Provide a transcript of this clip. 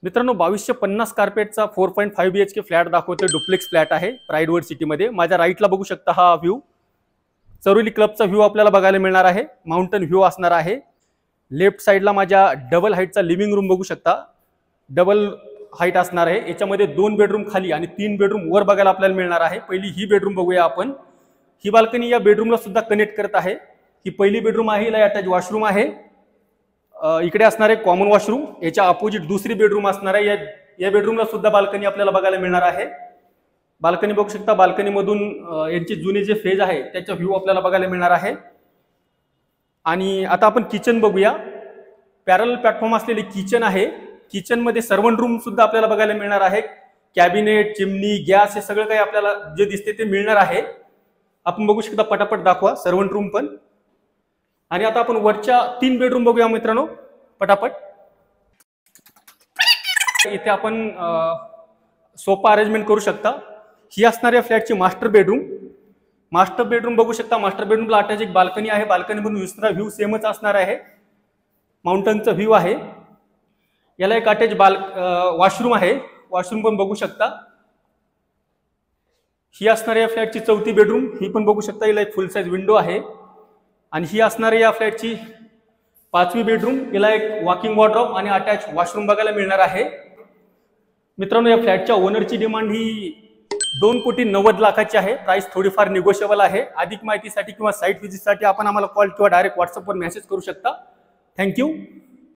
मित्रांनो 2250 कार्पेटचा 4.5 BHK flat दाखवतोय. Duplex flat आहे प्राइडवर्ड सिटीमध्ये. माझ्या राईटला बघू शकता हा व्ह्यू, चरोली क्लबचा व्ह्यू आपल्याला बघायला मिळणार आहे. माउंटन व्ह्यू असणार आहे. लेफ्ट साइडला माझ्या डबल हाईटचा लिव्हिंग रूम बघू शकता. डबल हाईट असणार आहे. याच्यामध्ये 2 बेडरूम खाली आणि 3 बेडरूम वर बघायला आपल्याला मिळणार आहे. पहिली ही बेडरूम बघूया आपण. ही बाल्कनी या बेडरूमला सुद्धा कनेक्ट करत आहे. ही पहिली बेडरूम आहे. हिला अटॅच वॉशरूम आहे. इकडे असणार आहे कॉमन वॉशरूम. याच्या अपोजिट दुसरी बेडरूम असणार आहे. या बेडरूमला सुद्धा बाल्कनी आपल्याला बघायला मिळणार आहे. बाल्कनी बघू शकता. बाल्कनी मधून यांचे जुने जे फेज आहे त्याचा व्ह्यू आपल्याला बघायला मिळणार आहे. आणि आता आपण किचन बघूया. पॅरल प्लॅटफॉर्म असलेले किचन आहे. किचन मध्ये सर्वंट रूम सुद्धा आपल्याला बघायला मिळणार आहे. कॅबिनेट, चिमनी, गॅस हे सगळं काही आपल्याला जे दिसते ते मिळणार आहे. आपण बघू शकता. पटापट दाखवा सर्वंट रूम पण. आणि आता आपण वरच्या 3 बेडरूम बघूया मित्रांनो पटापट. इथे आपण सोफा अरेंजमेंट करू शकता. ही असणाऱ्या फ्लॅटची मास्टर बेडरूम. मास्टर बेडरूम बघू शकता. मास्टर बेडरूमला अटॅच एक बाल्कनी आहे. बाल्कनी मधून दुसरा व्ह्यू सेमच असणार आहे. माउंटनचा व्ह्यू आहे. याला एक अटॅच वॉशरूम आहे. वॉशरूम पण बघू शकता. ही असणाऱ्या या फ्लॅटची 4थी बेडरूम. ही पण बघू शकता. याला एक फुल साइज विंडो आहे. आणि ही असणारी या फ्लॅटची 5वी बेडरूम. याला एक वॉकिंग वॉर्डरोब आणि अटॅच वॉशरूम बघायला मिळणार आहे. मित्रांनो या फ्लॅटच्या ओनरची डिमांड ही 2,90,00,000 आहे. प्राइस थोडीफार निगोशिएबल आहे. अधिक माहितीसाठी किंवा साईट व्हिजिटसाठी आपण आम्हाला कॉल किंवा डायरेक्ट व्हॉट्सअपवर मेसेज करू शकता. थँक्यू.